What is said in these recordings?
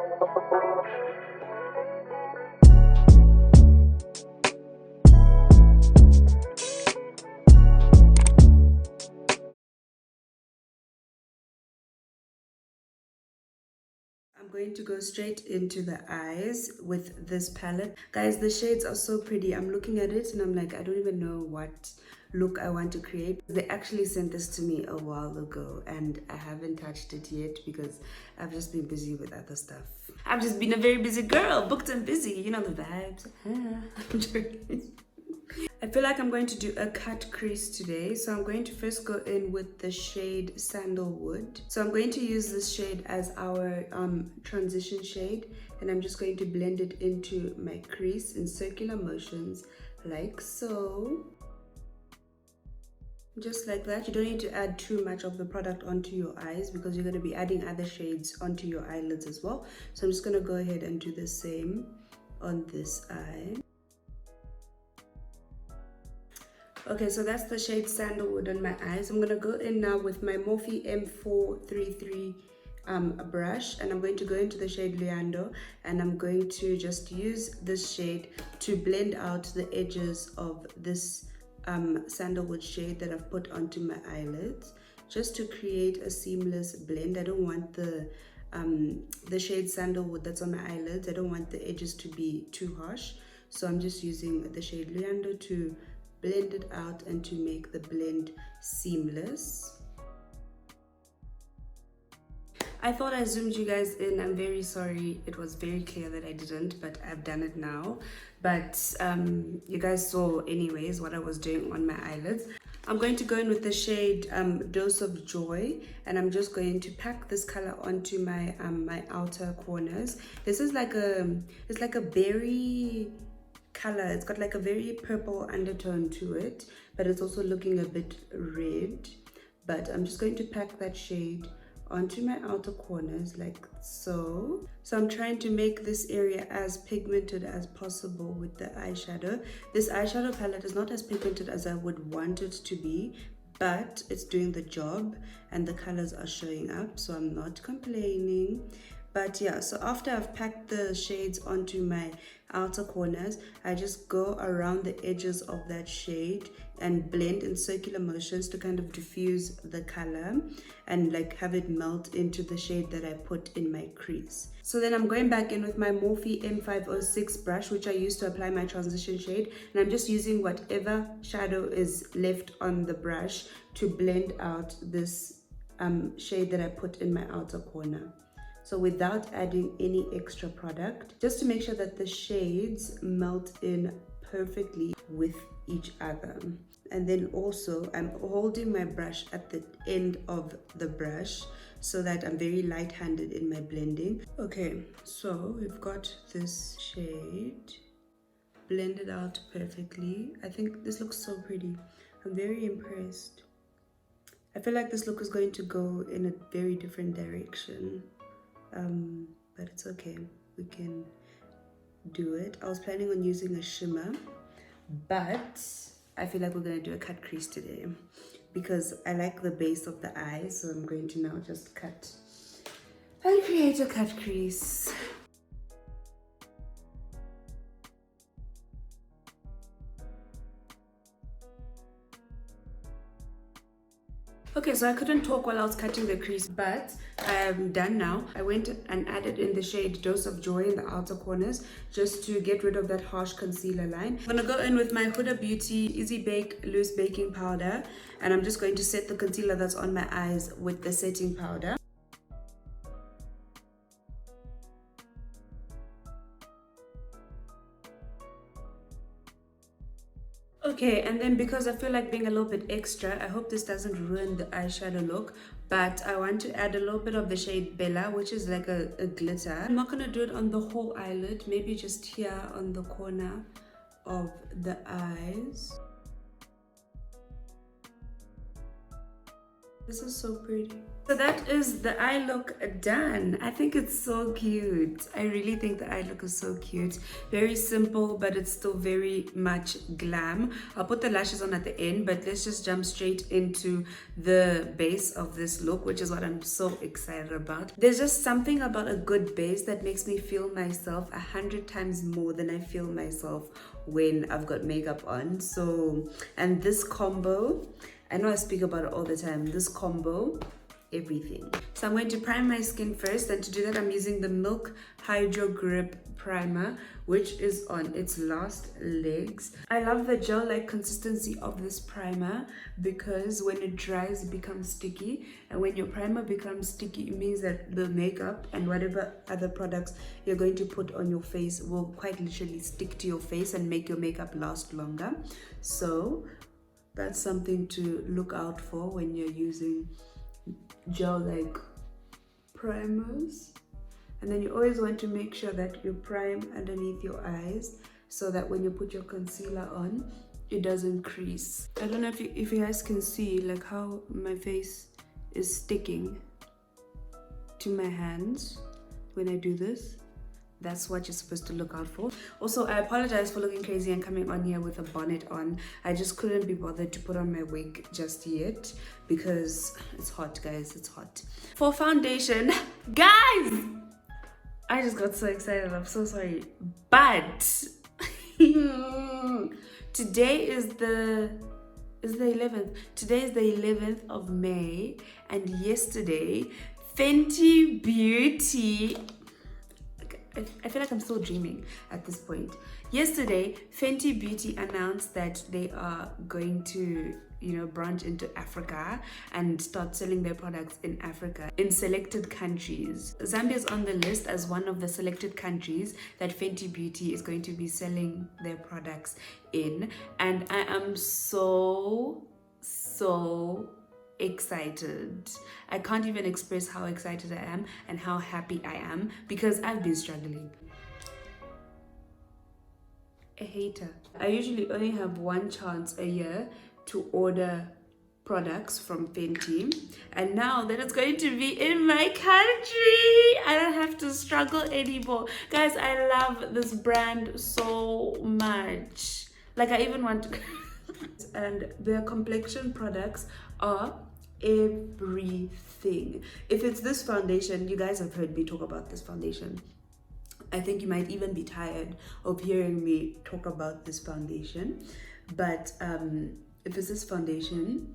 I'm going to go straight into the eyes with this palette. Guys, the shades are so pretty. I'm looking at it and I'm like, I don't even know what look I want to create. They actually sent this to me a while ago and I haven't touched it yet because I've just been busy with other stuff. I've just been a very busy girl, booked and busy. You know the vibes. I'm joking. I feel like I'm going to do a cut crease today, so I'm going to first go in with the shade Sandalwood. So I'm going to use this shade as our transition shade, and I'm just going to blend it into my crease in circular motions like so. Just like that. You don't need to add too much of the product onto your eyes because you're going to be adding other shades onto your eyelids as well. So I'm just going to go ahead and do the same on this eye. Okay, so that's the shade Sandalwood on my eyes. I'm gonna go in now with my Morphe M433 brush, and I'm going to go into the shade Leandro, and I'm going to just use this shade to blend out the edges of this sandalwood shade that I've put onto my eyelids, just to create a seamless blend. I don't want the shade Sandalwood that's on my eyelids, I don't want the edges to be too harsh, so I'm just using the shade Leandro to blend it out and to make the blend seamless. I thought I zoomed you guys in. I'm very sorry. It was very clear that I didn't, but I've done it now. But you guys saw anyways what I was doing on my eyelids. I'm going to go in with the shade Dose of Joy, and I'm just going to pack this color onto my my outer corners. This is like it's like a berry color. It's got like a very purple undertone to it, but it's also looking a bit red. But I'm just going to pack that shade onto my outer corners like so. So I'm trying to make this area as pigmented as possible with the eyeshadow. This eyeshadow palette is not as pigmented as I would want it to be, but it's doing the job and the colors are showing up, so I'm not complaining. But yeah, so after I've packed the shades onto my outer corners, I just go around the edges of that shade and blend in circular motions to kind of diffuse the color and like have it melt into the shade that I put in my crease. So then I'm going back in with my Morphe M506 brush, which I use to apply my transition shade, and I'm just using whatever shadow is left on the brush to blend out this shade that I put in my outer corner. So without adding any extra product, just to make sure that the shades melt in perfectly with each other. And then also I'm holding my brush at the end of the brush so that I'm very light-handed in my blending. Okay, so we've got this shade blended out perfectly. I think this looks so pretty. I'm very impressed. I feel like this look is going to go in a very different direction. But it's okay, we can do it. I was planning on using a shimmer, but I feel like we're gonna do a cut crease today because I like the base of the eye, so I'm going to now just cut and create a cut crease. Okay, so I couldn't talk while I was cutting the crease, but I'm done now. I went and added in the shade Dose of Joy in the outer corners just to get rid of that harsh concealer line. I'm gonna go in with my Huda Beauty Easy Bake Loose Baking Powder, and I'm just going to set the concealer that's on my eyes with the setting powder. Okay, and then because I feel like being a little bit extra, I hope this doesn't ruin the eyeshadow look, but I want to add a little bit of the shade Bella, which is like a glitter. I'm not gonna do it on the whole eyelid, maybe just here on the corner of the eyes. This is so pretty. So that is the eye look done. I think it's so cute. I really think the eye look is so cute. Very simple, but it's still very much glam. I'll put the lashes on at the end, but let's just jump straight into the base of this look, which is what I'm so excited about. There's just something about a good base that makes me feel myself 100 times more than I feel myself when I've got makeup on. So, and this combo, I know I speak about it all the time, this combo, everything. So I'm going to prime my skin first, and to do that I'm using the Milk Hydro Grip Primer, which is on its last legs. I love the gel-like consistency of this primer because when it dries it becomes sticky, and when your primer becomes sticky it means that the makeup and whatever other products you're going to put on your face will quite literally stick to your face and make your makeup last longer. So that's something to look out for when you're using gel-like primers. And then you always want to make sure that you prime underneath your eyes so that when you put your concealer on, it doesn't crease. I don't know if you guys can see like how my face is sticking to my hands when I do this. That's what you're supposed to look out for. Also, I apologize for looking crazy and coming on here with a bonnet on. I just couldn't be bothered to put on my wig just yet because it's hot, guys. It's hot. For foundation, guys, I just got so excited. I'm so sorry. But today is the 11th. Today is the 11th of May, and yesterday, Fenty Beauty, I feel like I'm still dreaming at this point. Yesterday, Fenty Beauty announced that they are going to, branch into Africa and start selling their products in Africa in selected countries. Zambia is on the list as one of the selected countries that Fenty Beauty is going to be selling their products in. And I am so excited. I can't even express how excited I am and how happy I am because I've been struggling. A hater. I usually only have one chance a year to order products from Fenty, and now that it's going to be in my country, I don't have to struggle anymore. Guys, I love this brand so much. Like, I even want to and their complexion products are everything. If it's this foundation, you guys have heard me talk about this foundation. I think you might even be tired of hearing me talk about this foundation, but if it's this foundation,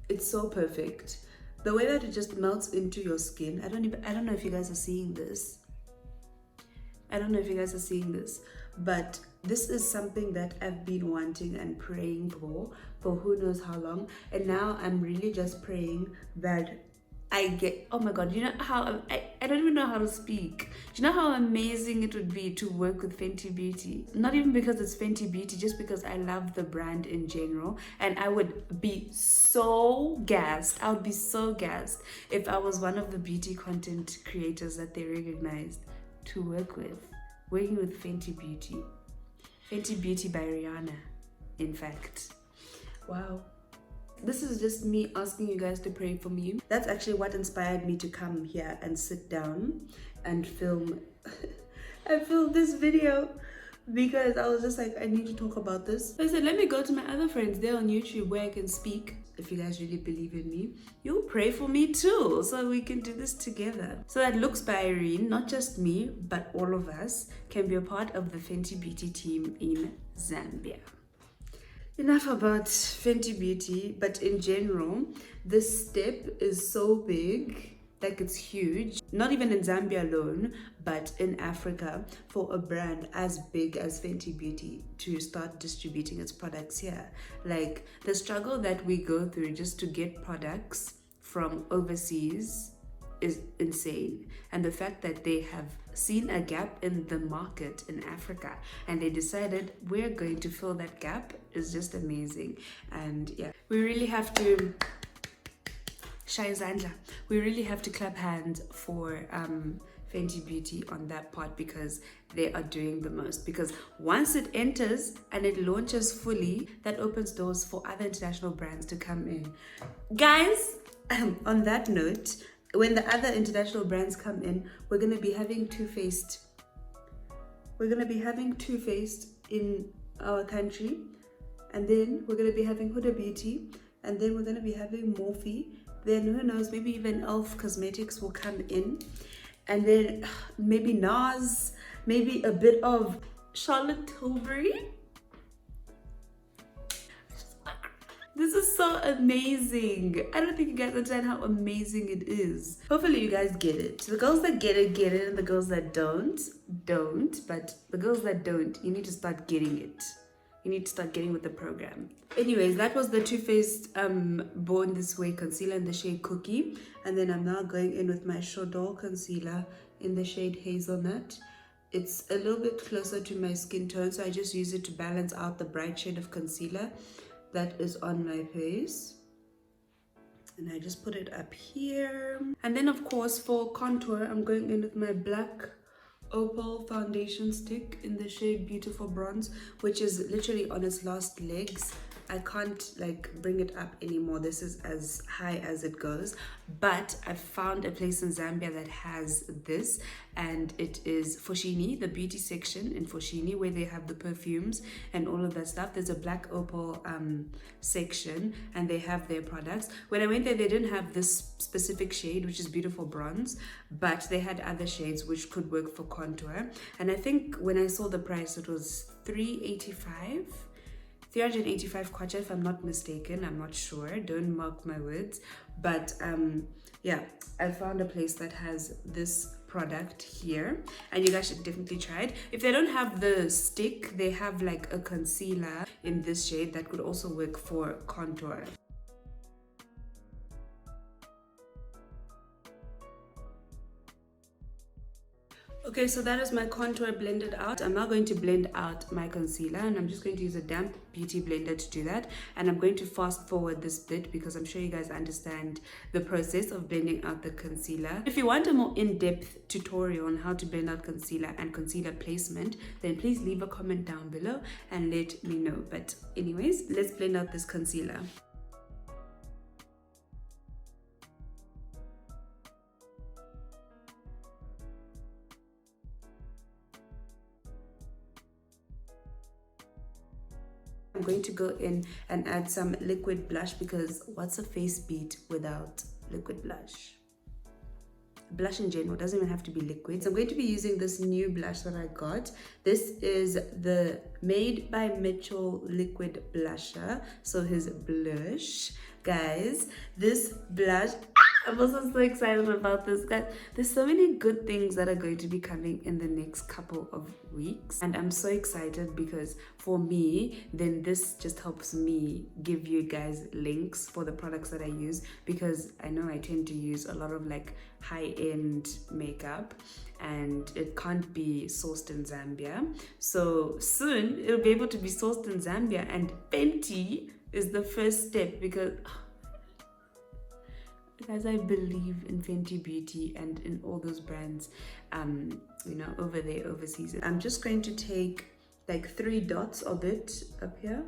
it's so perfect. The way that it just melts into your skin, I don't know if you guys are seeing this. But this is something that I've been wanting and praying for who knows how long, and now I'm really just praying that I get, oh my god, you know how I don't even know how to speak. Do you know how amazing it would be to work with Fenty Beauty? Not even because it's Fenty Beauty, just because I love the brand in general, and I would be so gassed. I would be so gassed if I was one of the beauty content creators that they recognized to work with. Working with Fenty Beauty. Fenty Beauty by Rihanna, in fact. Wow. This is just me asking you guys to pray for me. That's actually what inspired me to come here and sit down and film. I filmed this video because I was just like, I need to talk about this. So I said, let me go to my other friends there on YouTube where I can speak. If you guys really believe in me, you'll pray for me too, so we can do this together. So that Looks by Irene, not just me, but all of us, can be a part of the Fenty Beauty team in Zambia. Enough about Fenty Beauty, but in general, this step is so big, like it's huge. Not even in Zambia alone, but in Africa, for a brand as big as Fenty Beauty to start distributing its products here. Like, the struggle that we go through just to get products from overseas is insane. And the fact that they have seen a gap in the market in Africa and they decided we're going to fill that gap is just amazing. And yeah, we really have to we really have to clap hands for Fenty Beauty on that part, because they are doing the most. Because once it enters and it launches fully, that opens doors for other international brands to come in. Guys, On that note, when the other international brands come in, we're going to be having Too Faced. We're going to be having Too Faced in our country, and then we're going to be having Huda Beauty, and then we're going to be having Morphe. Then who knows, maybe even Elf Cosmetics will come in, and then maybe NARS, maybe a bit of Charlotte Tilbury. This is so amazing. I don't think you guys understand how amazing it is. Hopefully you guys get it. The girls that get it, and the girls that don't. But the girls that don't, you need to start getting it. You need to start getting with the program. Anyways, that was the Too Faced Born This Way concealer in the shade Cookie. And then I'm now going in with my Sho'dol concealer in the shade Hazelnut. It's a little bit closer to my skin tone, so I just use it to balance out the bright shade of concealer that is on my face. And I just put it up here. And then of course for contour, I'm going in with my black Opal foundation stick in the shade Beautiful Bronze, which is literally on its last legs. I can't like bring it up anymore. This is as high as it goes, but I found a place in Zambia that has this, and it is Foschini, the beauty section in Foschini, where they have the perfumes and all of that stuff. There's a black opal section, and they have their products. When I went there, they didn't have this specific shade, which is Beautiful Bronze, but they had other shades which could work for contour. And I think when I saw the price, it was 385 kwacha, if I'm not mistaken. I'm not sure, don't mark my words, but yeah, I found a place that has this product here, and you guys should definitely try it. If they don't have the stick, they have like a concealer in this shade that could also work for contour. Okay, so that is my contour blended out. I'm now going to blend out my concealer, and I'm just going to use a damp beauty blender to do that. And I'm going to fast forward this bit because I'm sure you guys understand the process of blending out the concealer. If you want a more in-depth tutorial on how to blend out concealer and concealer placement, then please leave a comment down below and let me know. But anyways, let's blend out this concealer. I'm going to go in and add some liquid blush, because what's a face beat without liquid blush? Blush in general doesn't even have to be liquid. So I'm going to be using this new blush that I got. This is the Madebymitchell liquid blusher, so his blush. Guys, this blush, I'm also so excited about this, guys. There's so many good things that are going to be coming in the next couple of weeks, and I'm so excited because for me, then this just helps me give you guys links for the products that I use, because I know I tend to use a lot of like high-end makeup and it can't be sourced in Zambia. So soon it'll be able to be sourced in Zambia, and Fenty is the first step, because guys, I believe in Fenty Beauty and in all those brands, you know, over there overseas. I'm just going to take like 3 dots of it up here.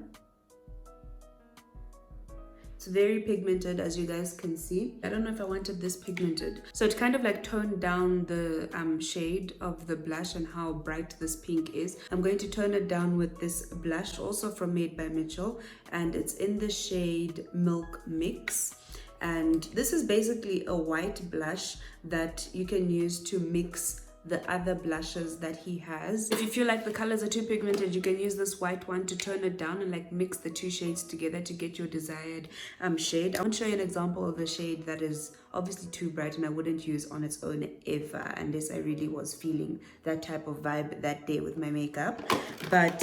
It's very pigmented, as you guys can see. I don't know if I wanted this pigmented, so it kind of like toned down the shade of the blush and how bright this pink is. I'm going to tone it down with this blush, also from Madebymitchell, and it's in the shade Milk Mix. And this is basically a white blush that you can use to mix the other blushes that he has. If you feel like the colors are too pigmented, you can use this white one to tone it down and like mix the 2 shades together to get your desired shade. I want to show you an example of a shade that is obviously too bright and I wouldn't use on its own ever, unless I really was feeling that type of vibe that day with my makeup. But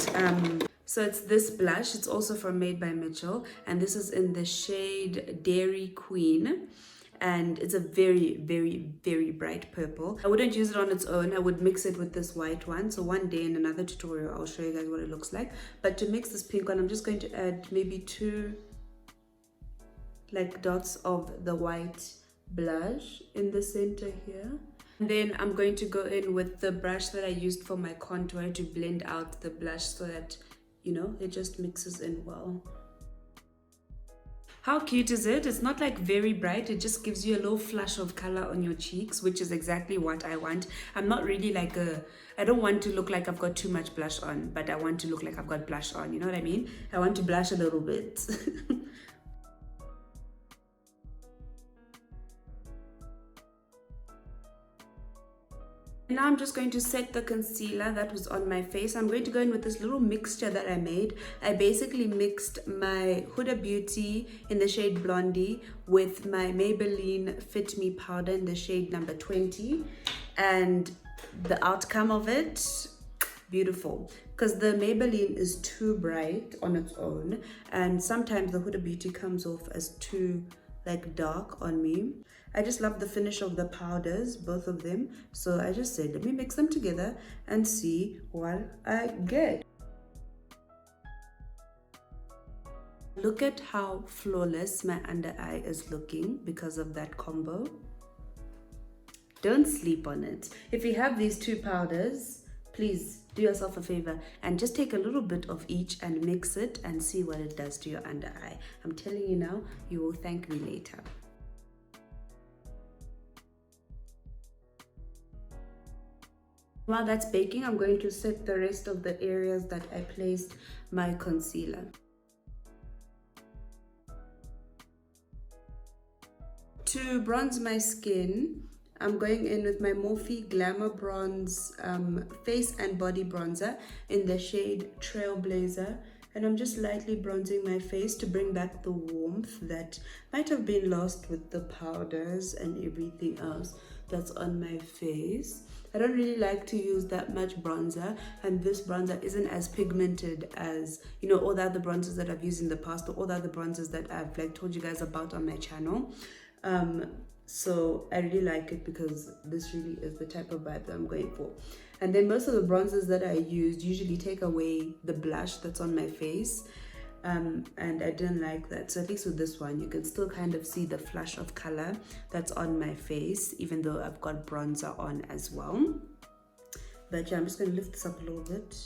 so it's this blush. It's also from Madebymitchell, and this is in the shade Dairy Queen, and it's a very, very, very bright purple. I wouldn't use it on its own. I would mix it with this white one. So one day in another tutorial, I'll show you guys what it looks like. But to mix this pink one, I'm just going to add maybe 2 like dots of the white blush in the center here. And then I'm going to go in with the brush that I used for my contour to blend out the blush so that, you know, it just mixes in well. How cute is it? It's not like very bright. It just gives you a little flush of color on your cheeks, which is exactly what I want. I'm not really like I don't want to look like I've got too much blush on, but I want to look like I've got blush on. You know what I mean? I want to blush a little bit. Now I'm just going to set the concealer that was on my face. I'm going to go in with this little mixture that I made. I basically mixed my Huda Beauty in the shade Blondie with my Maybelline Fit Me powder in the shade number 20. And the outcome of it, beautiful. Because the Maybelline is too bright on its own. And sometimes the Huda Beauty comes off as too like dark on me. I just love the finish of the powders, both of them. So I just said, let me mix them together and see what I get. Look at how flawless my under eye is looking because of that combo. Don't sleep on it. If you have these two powders, please do yourself a favor and just take a little bit of each and mix it and see what it does to your under eye. I'm telling you now, you will thank me later. While that's baking, I'm going to set the rest of the areas that I placed my concealer. To bronze my skin, I'm going in with my Morphe glamabronze face and body bronzer in the shade Trailblazer. And I'm just lightly bronzing my face to bring back the warmth that might have been lost with the powders and everything else that's on my face. I don't really like to use that much bronzer, and this bronzer isn't as pigmented as, you know, all the other bronzers that I've used in the past, or all the other bronzers that I've like told you guys about on my channel. So I really like it because this really is the type of vibe that I'm going for. And then most of the bronzers that I used usually take away the blush that's on my face. And I didn't like that. So at least with this one, you can still kind of see the flush of color that's on my face, even though I've got bronzer on as well. But yeah, I'm just going to lift this up a little bit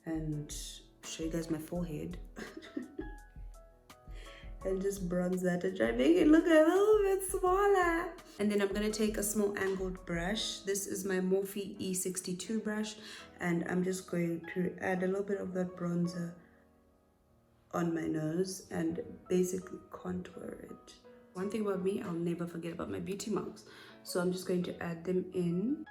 and show you guys my forehead. And just bronze that and try to make it look a little bit smaller. And then I'm going to take a small angled brush. This is my Morphe E62 brush, and I'm just going to add a little bit of that bronzer on my nose and basically contour it. One thing about me, I'll never forget about my beauty marks. So I'm just going to add them in.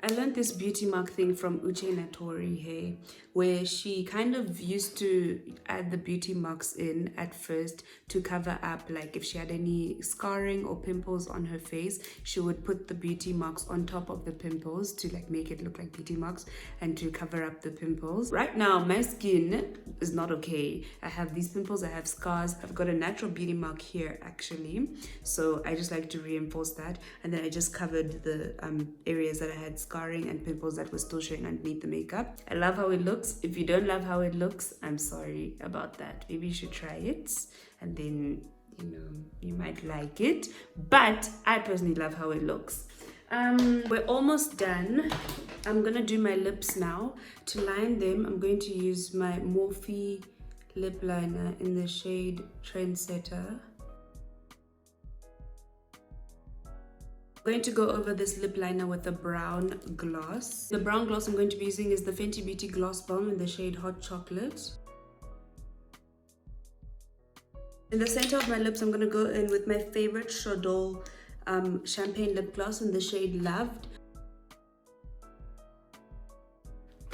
I learned this beauty mark thing from Uche Natori, hey, where she kind of used to add the beauty marks in at first to cover up, like if she had any scarring or pimples on her face, she would put the beauty marks on top of the pimples to like make it look like beauty marks and to cover up the pimples. Right now, my skin is not okay. I have these pimples, I have scars, I've got a natural beauty mark here actually. So I just like to reinforce that. And then I just covered the areas that I had scarring and pimples that were still showing underneath the makeup. I love how it looks. If you don't love how it looks, I'm sorry about that. Maybe you should try it and then, you know, you might like it. But I personally love how it looks. We're almost done. I'm gonna do my lips now. To line them, I'm going to use my Morphe lip liner in the shade Trendsetter. I'm going to go over this lip liner with a brown gloss. The brown gloss I'm going to be using is the Fenty Beauty Gloss Bomb in the shade Hot Chocolit. In the center of my lips, I'm going to go in with my favorite Sho'dol champagne lip gloss in the shade Loved.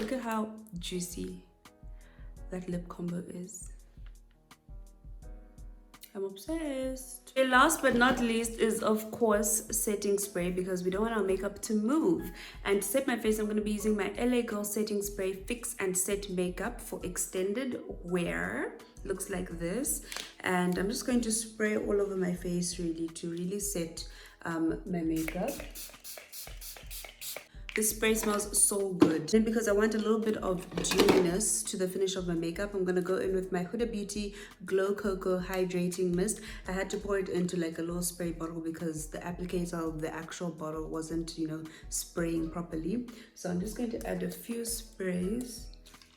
Look at how juicy that lip combo is. I'm obsessed. Okay, last but not least is of course setting spray, because we don't want our makeup to move. And to set my face, I'm going to be using my LA Girl setting spray Fix and Set Makeup for extended wear. Looks like this. And I'm just going to spray all over my face really to really set my makeup. This spray smells so good. Then because I want a little bit of dewiness to the finish of my makeup, I'm gonna go in with my Huda Beauty Glow Coco Hydrating Mist. I had to pour it into like a little spray bottle because the applicator of the actual bottle wasn't, you know, spraying properly. So I'm just going to add a few sprays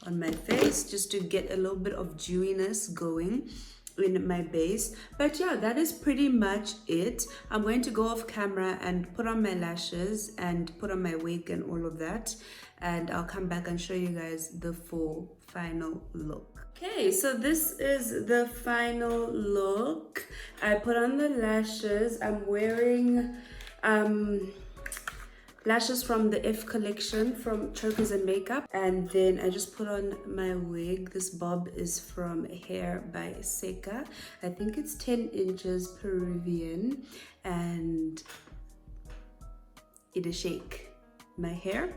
on my face just to get a little bit of dewiness going in my base. But yeah, that is pretty much it. I'm going to go off camera and put on my lashes and put on my wig and all of that, and I'll come back and show you guys the full final look. Okay, so this is the final look. I put on the lashes. I'm wearing lashes from the F collection from Chokersnmakeup, and then I just put on my wig. This bob is from Hair by Seca. I think it's 10 inches Peruvian, and it is shake. My hair,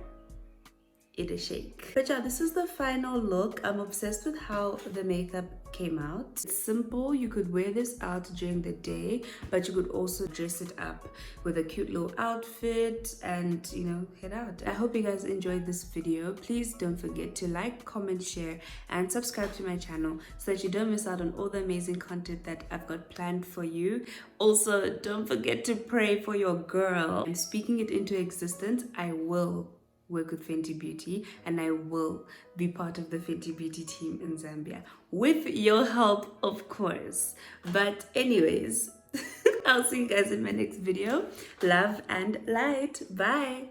it is shake. But yeah, this is the final look. I'm obsessed with how the makeup came out. It's simple. You could wear this out during the day, but you could also dress it up with a cute little outfit and, you know, head out. I hope you guys enjoyed this video. Please don't forget to like, comment, share, and subscribe to my channel so that you don't miss out on all the amazing content that I've got planned for you. Also, don't forget to pray for your girl. I'm speaking it into existence. I will work with Fenty Beauty, and I will be part of the Fenty Beauty team in Zambia with your help, of course. But anyways, I'll see you guys in my next video. Love and light. Bye.